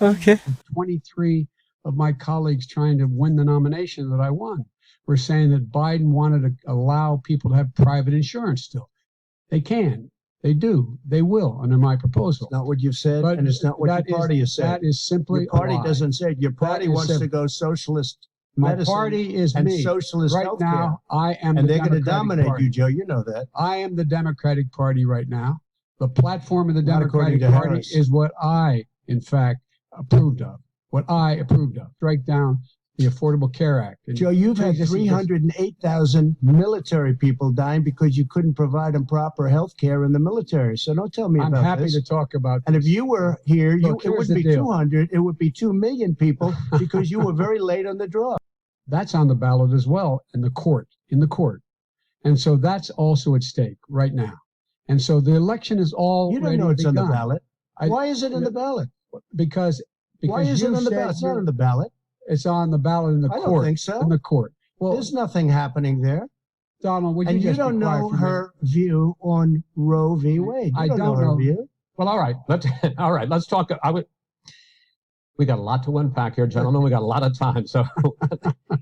Okay. 23 of my colleagues trying to win the nomination that I won were saying that Biden wanted to allow people to have private insurance still. They can. They do. They will under my proposal. It's not what you've said, But and it's not what your that is- party has said. That is simply Your party a lie. doesn't say it. Your party is wants simple. to go socialist My medicine party is and me. socialist Right healthcare. now, I am And the they're going to Democratic dominate Party. you, Joe. You know that. I am the Democratic Party right now. The platform of the Not according Democratic to Party Harris. is what I, in fact, approved of. What I approved of. Strike down the Affordable Care Act. And Joe, you've had this is just- 308,000 military people dying because you couldn't provide them proper health care in the military. So don't tell me I'm about happy this. to talk about And this. if you were here, Look, it here's wouldn't the be deal. 200, it would be 2 million people because you were very late on the draw. That's on the ballot as well in the court. And so that's also at stake right now. And so the election is all You don't know it's on the begun. ballot. Why is it on the ballot? Because Why is it you on the said ballot? It's not you're- on the ballot. It's on the ballot in the I don't court. think so. In the court. Well, There's nothing happening there. Donald, would And you you just don't be quiet know for a minute? her view on Roe v. Wade. You I don't know don't her know. view. Well, all right. Let's talk. We got a lot to unpack here, gentlemen. We got a lot of time. So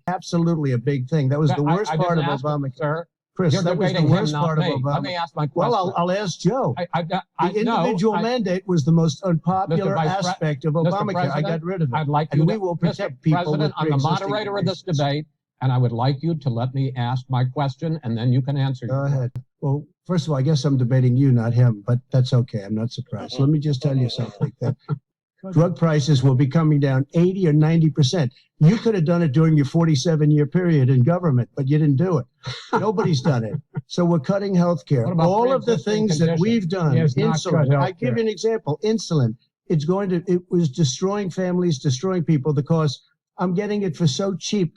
Absolutely a big thing. That was the worst part of didn't ask him, Obamacare. sir. Chris, You're that was the debating him, worst not part of me. Obama. Let me ask my question. Well, I'll ask Joe. The individual mandate was the most unpopular aspect of Obamacare. I got rid of it. I'd like and you we to, will Mr. protect people President, with I'm the pre-existing moderator of this conditions. debate, and I would like you to let me ask my question, and then you can answer. Go ahead. Well, first of all, I guess I'm debating you, not him, but that's okay. I'm not surprised. Let me just tell you something. That drug prices will be coming down 80 or 90%. You could have done it during your 47-year period in government, but you didn't do it. Nobody's done it. So we're cutting health care. What about All of the pre-existing things that conditions? we've done, He has not cut insulin. I health give you an example. Insulin. It was destroying families, destroying people because I'm getting it for so cheap.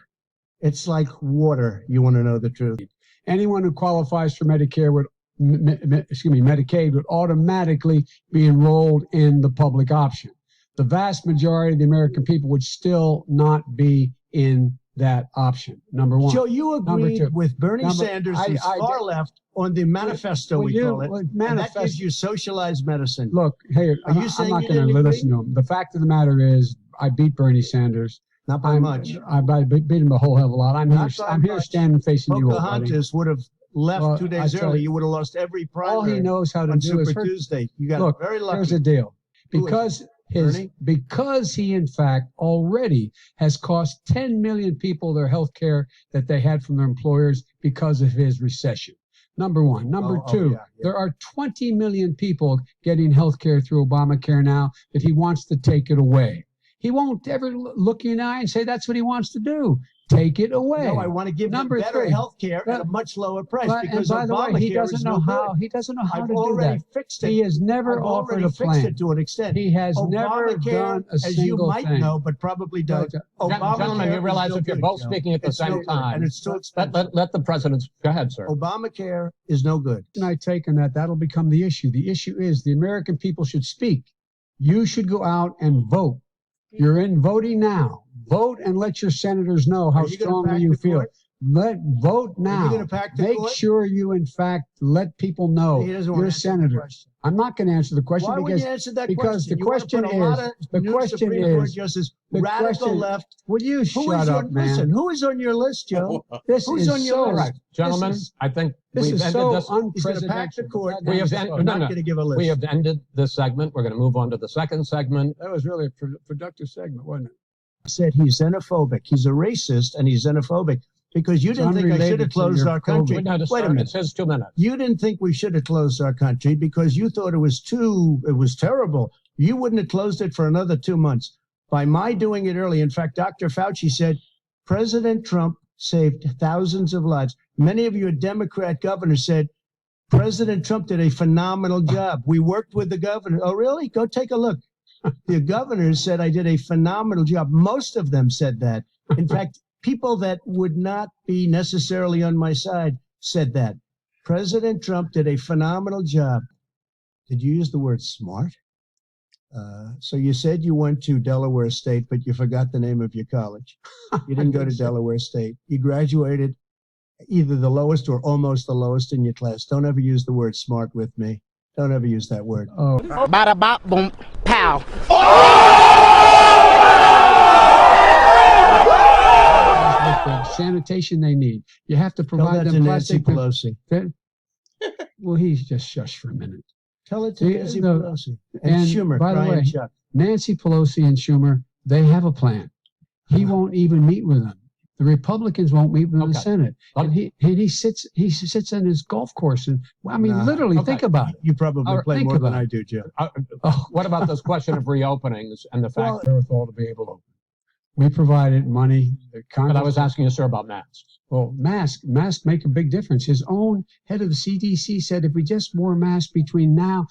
It's like water. You want to know the truth. Anyone who qualifies for Medicare would, Medicaid would automatically be enrolled in the public option. The vast majority of the American people would still not be in that option. Number one. Joe, you agreed two. with Bernie Number- Sanders, I- who's I far did- left, on the manifesto, Will we you- call it. well, And that manifest- gives you socialized medicine. Look, hey, Are you I'm saying not you going to didn't listen to him. The fact of the matter is, I beat Bernie Sanders. Not by much. I beat him a whole hell of a lot. I'm Not here. by I'm here much. standing facing you, old buddy. Pocahontas would have left Well, 2 I days tell early. you, You would have lost every primary All he knows how to on do is Super hurt. Tuesday. You got Look, very lucky. here's the deal. Who Because Bernie? because he in fact already has cost 10 million people their health care that they had from their employers because of his recession. Number one. Number two, yeah. there are 20 million people getting health care through Obamacare now that he wants to take it away. He won't ever look you in the eye and say that's what he wants to do. Take it away. No, I want to give them Number better three. health care at a much lower price But, and because by the way, he Obamacare doesn't is know no how. good. He doesn't know how I've to do already that. fixed it. He has never I've offered already a fixed plan. it to an extent. He has never Obamacare, done a as you single might thing. know, but probably does. Gentlemen, you is realize no if you're good, both Joe. speaking at the It's no same good, time, and it's too expensive. let the president go ahead, sir. Obamacare is no good. And I take on that, that'll become the issue. The issue is the American people should speak. You should go out and vote. You're in voting now. Vote and let your senators know how Are you gonna strongly pack you the feel. court? Vote Are you now. gonna pack the Make court? sure you, in fact, let people know He doesn't want you're a to answer the senator. question. I'm not going to answer the question Why would because you answer that because question? the You wanna question put a lot is- of the new question Supreme Court is- justices, the radical question- left. will you Who shut is up, on? man? Listen, who is on your list, Joe? This Who's is on your so list? Right, gentlemen, This is- I think This we've is ended so this. He's going to pack the unprecedented. court. That We have is end- so- I'm no, not no. going to give a list. We have ended this segment. We're going to move on to the second segment. That was really a productive segment, wasn't it? Said he's xenophobic. He's a racist and he's xenophobic because you It's didn't think I should unrelated have to closed your our country. COVID. No, Wait a sir, minute. it's his 2 minutes. You didn't think we should have closed our country because you thought it was terrible. You wouldn't have closed it for another 2 months. By my doing it early, in fact, Dr. Fauci said President Trump saved thousands of lives. Many of your Democrat governors said President Trump did a phenomenal job. We worked with the governor. Oh, really? Go take a look. The governors said I did a phenomenal job. Most of them said that. In fact, people that would not be necessarily on my side said that. President Trump did a phenomenal job. Did you use the word smart? So you said you went to Delaware State, but you forgot the name of your college. You didn't go to Delaware State. You graduated either the lowest or almost the lowest in your class. Don't ever use the word smart with me. Don't ever use that word. Oh. Bada bop boom pow. sanitation they need. You have to Tell provide that to them Nancy plastic. Pelosi. Well, he's just shush for a minute. Tell it to The- Nancy the- Pelosi. And and Schumer, by the Brian way, Chuck. Nancy Pelosi and Schumer, they have a plan. He won't even meet with them. The Republicans won't meet with the Okay. Senate. And he sits on his golf course. And I mean, Nah. literally, Okay. think about it. You probably All right, play think more than about I it. do, Joe. Oh, What about this question of reopenings and the fact wherewithal to be able to open. We provided money. The Congress, that I was asking you, sir, about masks? well, masks make a big difference. His own head of the CDC said if we just wore masks between now,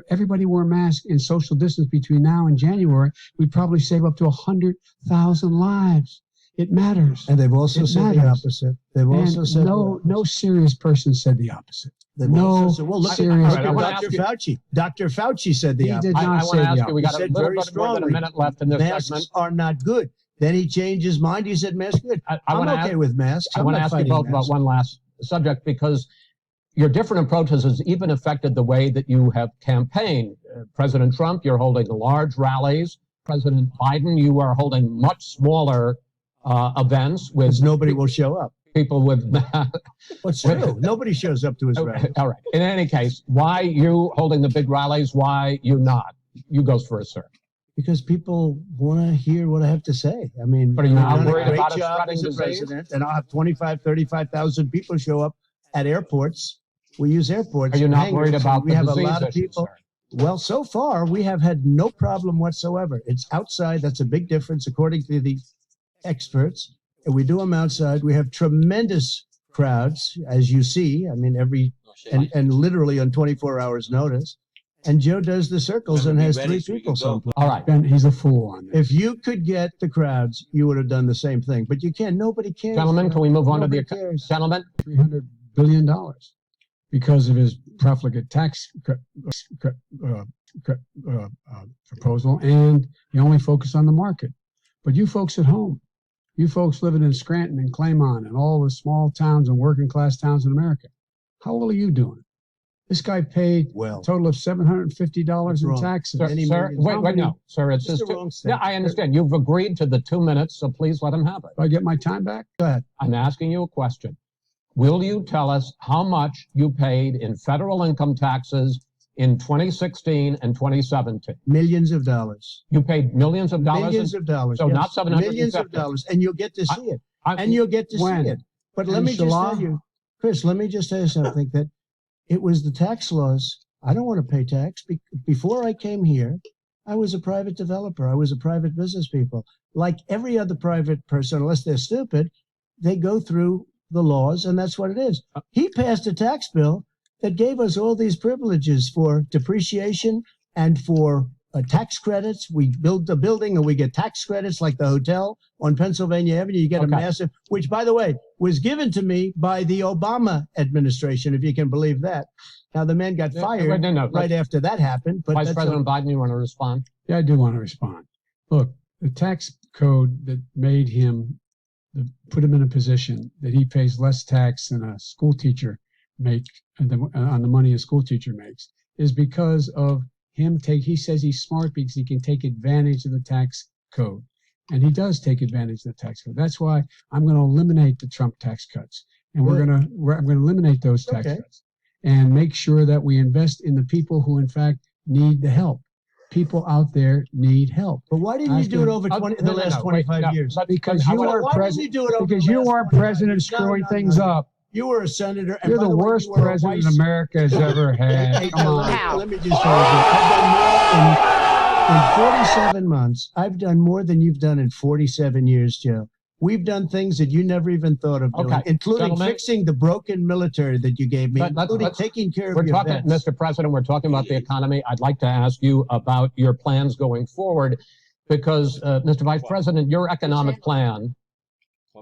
everybody wore masks and social distance between now and January, we'd probably save up to 100,000 lives. It matters. And they've also It said the matters. opposite. They've also And said no serious person said the opposite. They've no also said, well, look serious at I wanna Dr. ask you- Fauci. Dr. Fauci said the He opposite. did not I say want to the ask you, we got He a said little very bit more than a strongly, minute left in this Masks segment. are not good. Then he changed his mind. He said masks good. I I'm want to okay with masks. I I'm want to not ask you fighting both about masks. one last subject, because your different approaches has even affected the way that you have campaigned. President Trump, you're holding large rallies. President Biden, you are holding much smaller events with Because nobody will show up. people with. What's true? Nobody shows up to his rally. All right. In any case, why you holding the big rallies? Why you not? You goes first, sir. Because people want to hear what I have to say. I mean, But are you I've not done a worried great about it job spreading as a disease? president, and I'll have 25, 35,000 people show up at airports. We use airports. Are you for not hangars, worried and about we the have a disease lot of issue, people. sir? Well, so far we have had no problem whatsoever. It's outside. That's a big difference, according to the experts. And we do them outside. We have tremendous crowds, as you see. I mean, and literally on 24 hours notice. And Joe does the circles and has 3 people someplace. All right. Ben, he's a fool on this. If you could get the crowds, you would have done the same thing. But you can't. Nobody cares. Gentlemen, can we move on to Nobody the cares. gentlemen? $300 billion because of his profligate tax proposal, and he only focused on the market. But you folks at home, you folks living in Scranton and Claymont and all the small towns and working class towns in America, how well are you doing? This guy paid Well, a total of $750 in Wrong. taxes. Sir, Many sir, millions. wait, no, sir. It's It's just the wrong yeah. I understand. You've agreed to the 2 minutes, so please let him have it. Do I get my time back? Go ahead. I'm asking you a question. Will you tell us how much you paid in federal income taxes in 2016 and 2017? Millions of dollars. You paid millions of dollars. Millions of dollars. So yes. not 750. Millions of dollars. And you'll get to see it. I- And you'll get to When? see it. But let And me just Shala? tell you, Chris, let me just tell you something, that it was the tax laws. I don't want to pay tax. Before I came here, I was a private developer. I was a private business people. Like every other private person, unless they're stupid, they go through the laws, and that's what it is. He passed a tax bill that gave us all these privileges for depreciation and for tax credits. We build the building and we get tax credits, like the hotel on Pennsylvania Avenue. You get a Okay. massive, which, by the way, was given to me by the Obama administration, if you can believe that. Now, the man got fired No. right after that happened. But Vice that's President Biden, you want to respond? Yeah, I do want to respond. Look, the tax code that made him, put him in a position that he pays less tax than a school teacher on the money a school teacher makes, is because of him he says he's smart because he can take advantage of the tax code. And he does take advantage of the tax code. That's why I'm going to eliminate the Trump tax cuts. And I'm going to eliminate those tax cuts and make sure that we invest in the people who, in fact, need the help. People out there need help. But why didn't you do it over the last 25 years? Because you weren't Why didn't you do it over because the you last weren't 25 president years? No, screwing no, things no. up. You were a senator. And You're by the way, worst you were a president vice- America has ever had. Hey, Come on. let me just tell you, I've done more in 47 months. I've done more than you've done in 47 years, Joe. We've done things that you never even thought of doing, Okay. including Gentlemen. fixing the broken military that you gave me, including taking care of We're your talking, vets. Mr. President, we're talking about the economy. I'd like to ask you about your plans going forward, because, Mr. Vice President, your economic plan,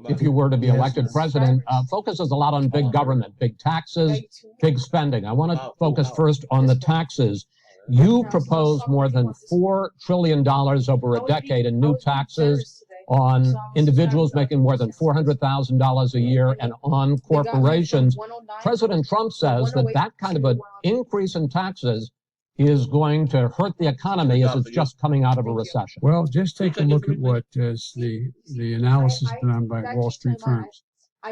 if you were to be Yes. elected president, focuses a lot on big government, big taxes, big spending. I want to focus first on the taxes. You propose more than $4 trillion over a decade in new taxes on individuals making more than $400,000 a year and on corporations. President Trump says that kind of an increase in taxes is going to hurt the economy as it's just coming out of a recession? Well, just take a look at what is the analysis done by Wall Street firms.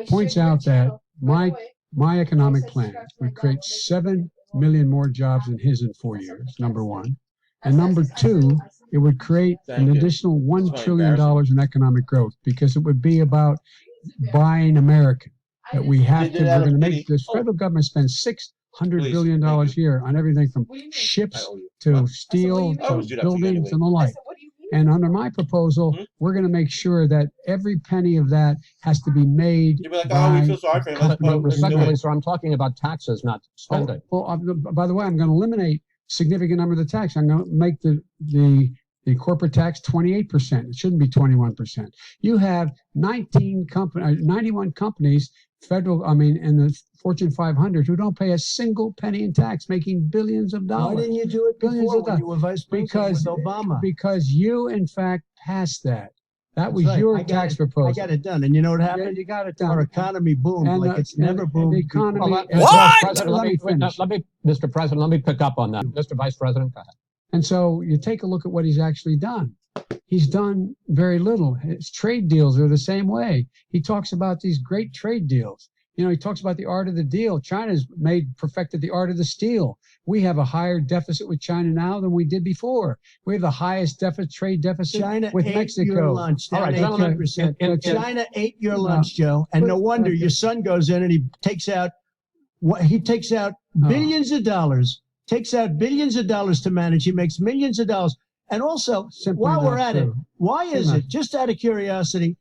Points out that my economic plan would create 7 million more jobs than his in 4 years, number one. And number two, it would create an additional $1 trillion in economic growth, because it would be about buying American. That we have to, we're going to make this federal government spend $600 billion a year on everything from ships to steel to buildings and the like. And under my proposal, we're going to make sure that every penny of that has to be made by Respectfully, sir, I'm talking about taxes, not spending. By the way, I'm going to eliminate a significant number of the tax. I'm going to make the corporate tax 28%. It shouldn't be 21%. You have 91 companies, in the Fortune 500 who don't pay a single penny in tax, making billions of dollars. Why didn't you do it before when you were vice president with Obama? Because you, in fact, passed that. That was your tax proposal. I got it done. And you know what happened? You got it done. Our economy boomed like it's never boomed. The economy. Mr. President, let me pick up on that. Mr. Vice President, go ahead. And so you take a look at what he's actually done. He's done very little. His trade deals are the same way. He talks about these great trade deals. You know, he talks about the art of the deal. China's perfected the art of the steal. We have a higher deficit with China now than we did before. We have the highest trade deficit with Mexico. Your lunch. All right, gentlemen. China ate your lunch, Joe. And no wonder your son goes in and he takes out billions of dollars. Takes out billions of dollars to manage. He makes millions of dollars. And also, while we're at it, why is it, just out of curiosity,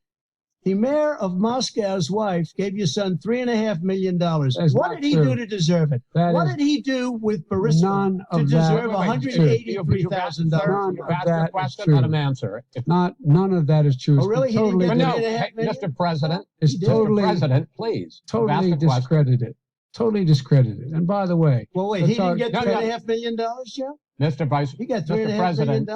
the mayor of Moscow's wife gave your son $3.5 million. What did he do to deserve it? What did he do with Burisma to deserve $183,000? You asked a question, let him answer. None of that is true. Oh, really? No, Mr. President, totally, Mr. President, please. Totally discredited. Totally discredited. And by the way, well, wait, he didn't get $3.5 million, Joe? Mr. Vice, he got $3.5 million.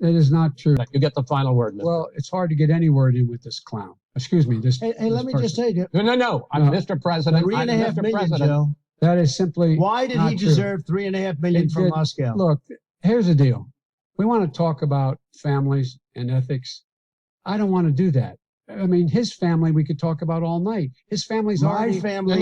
It is not true. You get the final word, Mr. Well, it's hard to get any word in with this clown. Excuse me. Hey, let me just say you. No. I'm Mr. President. $3.5 million, Joe. That is simply. Why did he deserve $3.5 million from Moscow? Look, here's the deal. We want to talk about families and ethics. I don't want to do that. I mean, his family we could talk about all night. His family's already. My family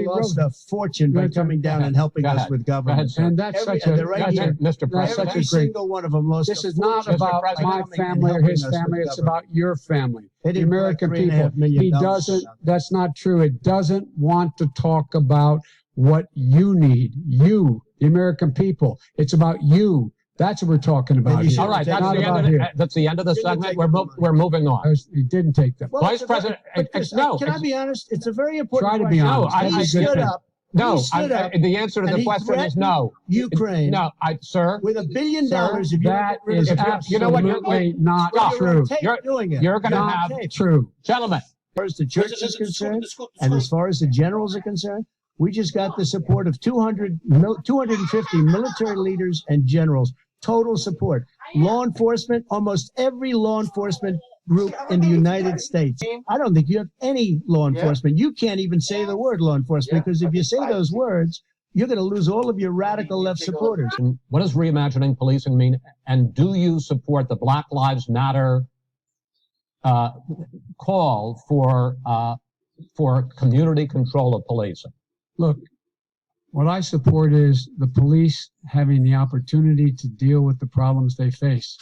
lost a fortune by coming down and helping us with government. And that's Mr. President. Every single one of them lost. This is not about my family or his family. It's about your family, the American people. He doesn't. That's not true. It doesn't want to talk about what you need. You, the American people. It's about you. That's what we're talking about. All right, that's the end of the segment. We're moving on. He didn't take that. Well, Vice President, no. Can I be honest? It's a very important question. Try to be honest. He stood up. No, the answer to the question is no. Ukraine. No, sir. With $1 billion, that is absolutely not true. You're going to have true, gentlemen. As far as the church is concerned, and as far as the generals are concerned, we just got the support of 250 military leaders and generals. Total support. Law enforcement, almost every law enforcement group in the United States. I don't think you have any law enforcement. You can't even say the word law enforcement, because if you say those words, you're going to lose all of your radical left supporters. And what does reimagining policing mean? And do you support the Black Lives Matter call for community control of policing? Look, what I support is the police having the opportunity to deal with the problems they face.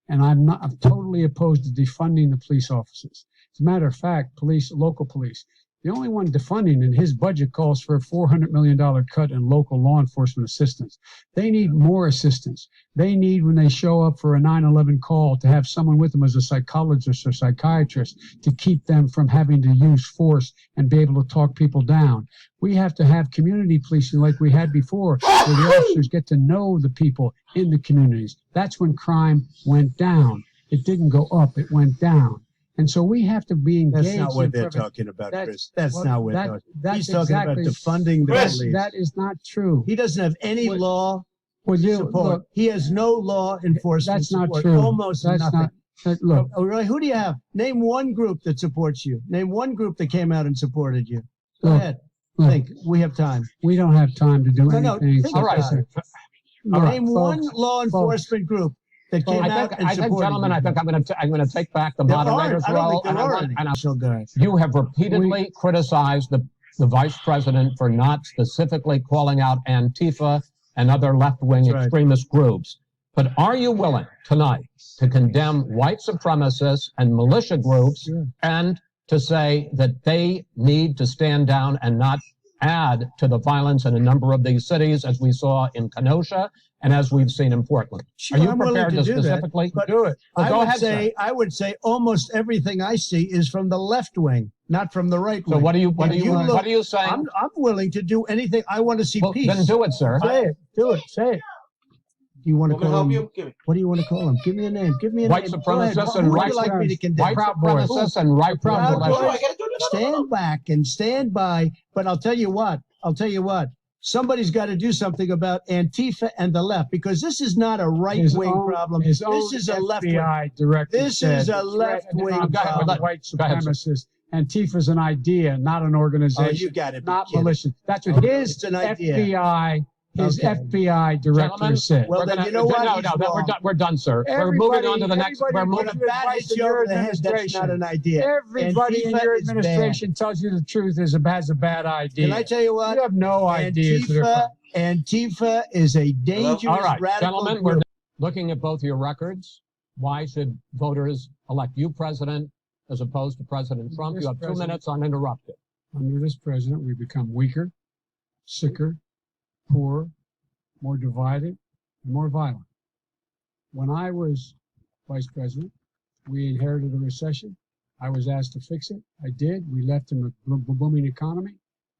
And I'm totally opposed to defunding the police officers. As a matter of fact, local police, the only one defunding, and his budget calls for a $400 million cut in local law enforcement assistance. They need more assistance. They need, when they show up for a 9/11 call, to have someone with them as a psychologist or psychiatrist to keep them from having to use force and be able to talk people down. We have to have community policing like we had before, where the officers get to know the people in the communities. That's when crime went down. It didn't go up, it went down. And so we have to be engaged. That's not what they're talking about, Chris. That's not what they're talking about. He's talking about defunding the police. That is not true. He doesn't have any law support. He has no law enforcement support. That's not true. Almost nothing. Look. Oh, really? Who do you have? Name one group that supports you. Name one group that came out and supported you. Go ahead. Look, Think. We have time. we don't have time to do No, anything. think All right. about it. All right, Name one folks, law enforcement group that came out and I think, supported gentlemen, you. I think I'm going to take back the There moderator's aren't. I don't role. think there And I are want, any and I, official guys. you have repeatedly criticized the vice president for not specifically calling out Antifa and other left-wing That's right. extremist groups. But are you willing tonight to condemn white supremacists and militia groups Sure. and to say that they need to stand down and not add to the violence in a number of these cities, as we saw in Kenosha and as we've seen in Portland? Sure, Are you I'm willing prepared to do that, specifically but do it? Well, go ahead, sir. I would say almost everything I see is from the left wing, not from the right So wing. what are you If saying? I'm willing to do anything. I want to see Well, peace. then do it, sir. Say it. Do it. Say it. Do you want to Want me to call help him? you? Give me. What do you want to call him? Give me a name. Give me a White name. Go ahead. supremacists Who and would right you like me to condemn? White Proud Boys. supremacists and right Proud wing Boys. Oh, I gotta do it. Stand back and stand by. But I'll tell you what. Somebody's got to do something about Antifa and the left, because this is not a right-wing problem. His This own is a left-wing. FBI director This said is a the threat left-wing of problem. white Go ahead, sir. supremacists. Antifa's an idea, not an Oh, organization. you got it. Not militia. That's what Okay, his it's an idea. his Okay. FBI director Gentlemen, said. Well, then you know what? He's wrong. We're done, sir. We're moving on to the next. Everybody- We're When moving. a bat hits you over the head, that's not an idea. Everybody in Antifa your is administration tells you the truth has a bad idea. Can I tell you what? You have no idea. Antifa is a dangerous All right, radical gentlemen, group. we're looking at both your records. Why should voters elect you president as opposed to President Trump? You have 2 minutes uninterrupted. Under this president, we become weaker, sicker, poorer, more divided, and more violent. When I was vice president, we inherited a recession. I was asked to fix it. I did. We left him a booming economy,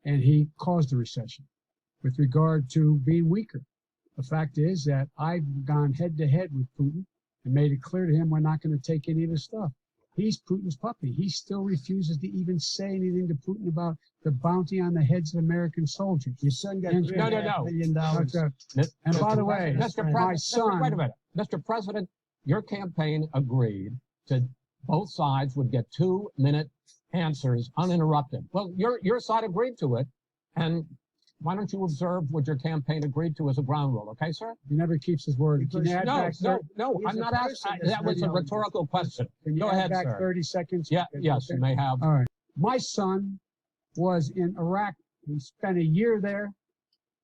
and he caused the recession. With regard to being weaker, the fact is that I've gone head to head with Putin and made it clear to him we're not going to take any of his stuff. He's Putin's puppy. He still refuses to even say anything to Putin about the bounty on the heads of American soldiers. Your son got No, $3.5 million. And by the way, Mr. my President, son, wait a minute. Mr. President, your campaign agreed to both sides would get 2-minute answers uninterrupted. Well, your side agreed to it, and why don't you observe what your campaign agreed to as a ground rule, okay, sir? he never keeps his word. Can you add back No, He's I'm a not person asking. that's That was a really- rhetorical question. Can you Go add ahead, back sir. 30 seconds? Yeah, yes, you may have. All right. My son was in Iraq. He spent a year there.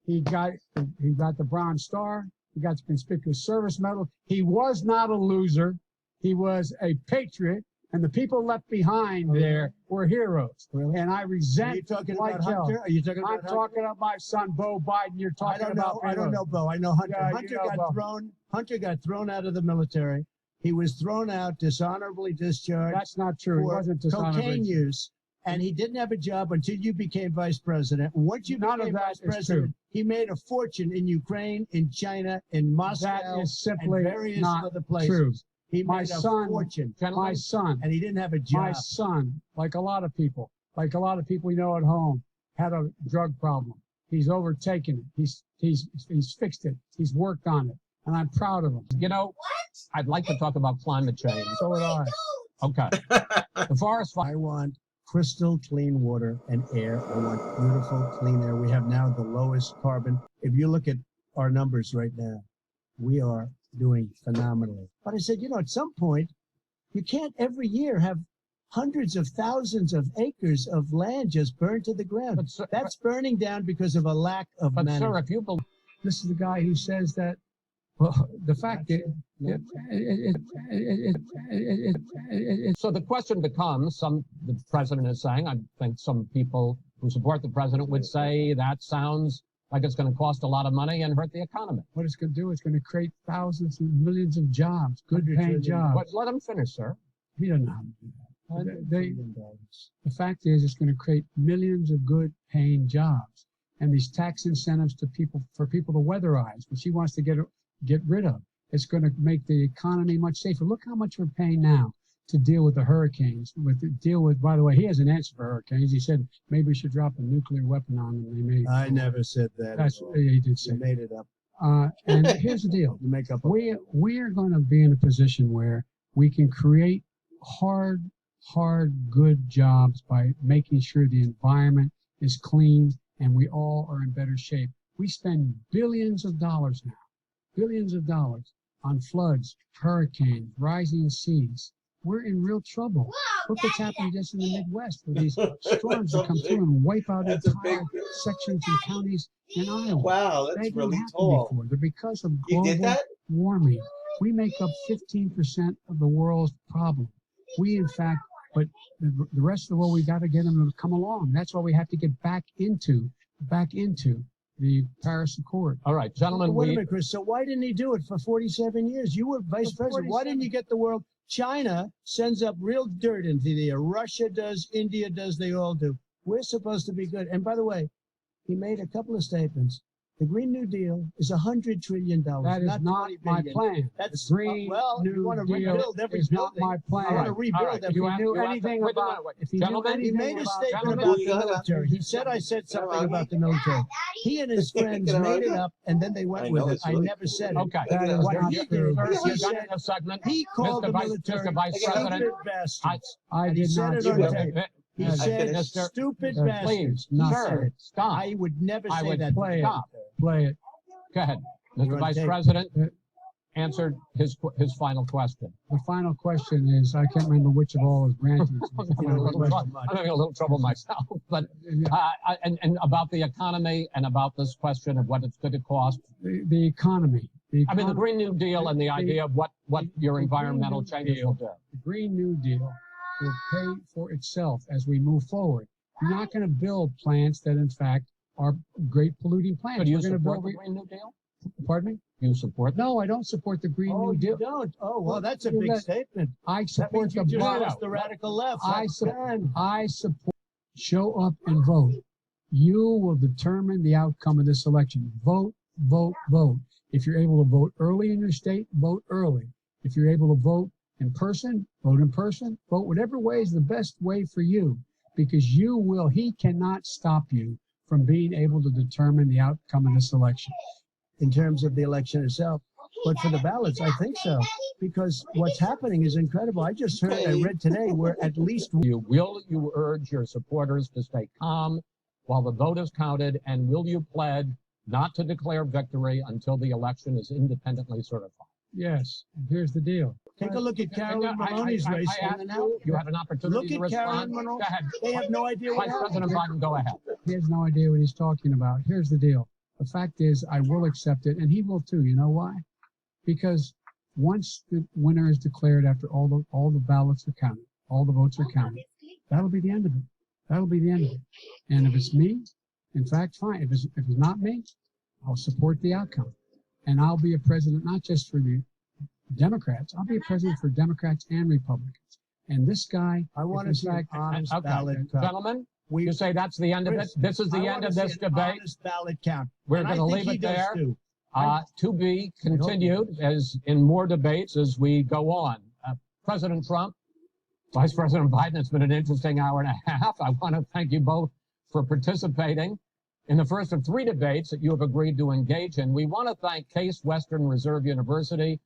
He got the Bronze Star. He got the Conspicuous Service Medal. He was not a loser. He was a patriot. And the people left behind there were heroes. Really? And I Are resent you talking like about hell. Hunter? Are you talking I'm about Hunter? talking about my son, Bo Biden. You're I talking don't about know. I don't know, Bo. I know Hunter. Yeah, you Hunter know got Bo. Hunter got thrown out of the military. He was thrown out, dishonorably discharged That's not true. He for wasn't cocaine dishonorably. use, and he didn't have a job until you became vice president. Once you None of became that vice is president, he made a fortune in Ukraine, in China, in Moscow, That is simply and various not other places. true. He My made a son- fortune, My son, and he didn't have a job. my son, like a lot of people we know at home, had a drug problem. He's overtaken it. He's fixed it. He's worked on it, and I'm proud of him. You know, I'd like to talk about climate change. So would I. Okay. The forest fire. I want crystal clean water and air. I want beautiful clean air. We have now the lowest carbon. If you look at our numbers right now, we are doing phenomenally. But I said, at some point, you can't every year have hundreds of thousands of acres of land just burned to the ground. But, sir, That's burning down because of a lack of but management. sir, if you believe. This is the guy who says that. Well, the fact is, So the question becomes, the president is saying, I think some people who support the president would say that sounds like it's going to cost a lot of money and hurt the economy. what it's going to do is going to create thousands and millions of jobs, good $100 paying trillion. jobs. But let him finish, sir. He doesn't know how to do that. The fact is, it's going to create millions of good paying jobs, and these tax incentives for people to weatherize, which he wants to get rid of. It's going to make the economy much safer. Look how much we're paying now to deal with the hurricanes. By the way, he has an answer for hurricanes. He said maybe we should drop a nuclear weapon on them. They may. I never said that. That's at all. he did say. You made it up. And here's the deal. You make up. We are going to be in a position where we can create hard, good jobs by making sure the environment is clean and we all are in better shape. We spend billions of dollars now, billions of dollars on floods, hurricanes, rising seas. We're in real trouble. Look what's happening just in the Midwest with these storms that come through and wipe out entire sections and counties in Iowa. Wow, They that's didn't really happen tall. before. They're because of You did global that? warming. We make up 15% of the world's problem. We, in fact, but the rest of the world, we got to get them to come along. That's why we have to get back into the Paris Accord. All right, gentlemen, Wait a minute, Chris. So why didn't he do it for 47 years? You were vice president. Why didn't you get the world? China sends up real dirt into the air. Russia does, India does, they all do. We're supposed to be good. And by the way, he made a couple of statements. The Green New Deal is $100 trillion. That is not $20 my billion. plan. That's the Green well, New you want to Deal rebuild every is not building. my plan. I want to All rebuild right. every If you building. knew you have to- anything wait a about, minute, if you gentlemen, knew He anything made a about, statement gentlemen, about you the gotta- military. He said I said something about the military. He and his friends Get him made it out. up, and then they went I with know, it. it's I really never cool. said it. Okay. that is What not he true. did, Sir, he you're done said in this segment. he called Mr. the Vice- military Mr. Vice stupid President, bastards. I And he did said not it say on that. tape. He I said finished. stupid Please, bastards. He not said sir. it. Stop. I would never I say would that. play it. Stop. Play it. Go ahead. You're Mr. on Vice tape. President answered his final question. The final question is, I can't remember which of all his branches. I'm having a little trouble myself, but and about the economy and about this question of what it's going to cost. The economy. I mean, the Green New Deal and the idea of what your environmental changes will do. The Green New Deal will pay for itself as we move forward. You're not going to build plants that, in fact, are great polluting plants. So do you We're going to support build. the Green New Deal? Pardon me? Do you support that? No, I don't support the Green Oh, New you Deal. don't? Oh, well, that's a You big let- statement. I That support means you the just bottom. lost the radical left. I That's support. bad. I support. Show up and vote. You will determine the outcome of this election. Vote, vote, vote. If you're able to vote early in your state, vote early. If you're able to vote in person, vote in person. Vote whatever way is the best way for you, because you will. He cannot stop you from being able to determine the outcome of this election. In terms of the election itself. But for the ballots, I think so. Because what's happening is incredible. I just heard, I read today, where at least Will you urge your supporters to stay calm while the vote is counted, and will you pledge not to declare victory until the election is independently certified? Yes. Here's the deal. take a look at Carolyn I Maloney's race. asked and now you had an opportunity look to at Carolyn respond. Maloney. Go ahead. They have no idea what Vice happened. President Biden, go ahead. He has no idea what he's talking about. Here's the deal. The fact is, I will accept it, and he will too. You know why? Because once the winner is declared, after all the ballots are counted, all the votes are counted, that'll be the end of it. That'll be the end of it. And if it's me, in fact, fine. If it's not me, I'll support the outcome, and I'll be a president not just for the Democrats. I'll be a president for Democrats and Republicans. And this guy, I want to in see an fact, honest Okay, ballot count. gentlemen, We, you say that's the end of it. Chris, This is the I end wanna of see this an debate. honest ballot count. We're And I going to think leave he it does there. too. To be continued as in more debates as we go on. President Trump, Vice President Biden, it's been an interesting hour and a half. I want to thank you both for participating in the first of 3 debates that you have agreed to engage in. We want to thank Case Western Reserve University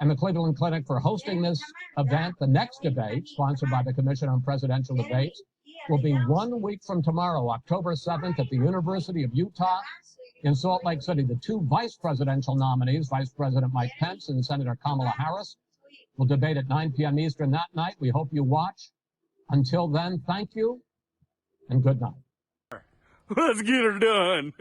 and the Cleveland Clinic for hosting this event. The next debate, sponsored by the Commission on Presidential Debates, will be 1 week from tomorrow, October 7th, at the University of Utah in Salt Lake City. The 2 vice presidential nominees, Vice President Mike Pence and Senator Kamala Harris, will debate at 9 p.m. Eastern that night. We hope you watch. Until then, thank you and good night. Let's get her done.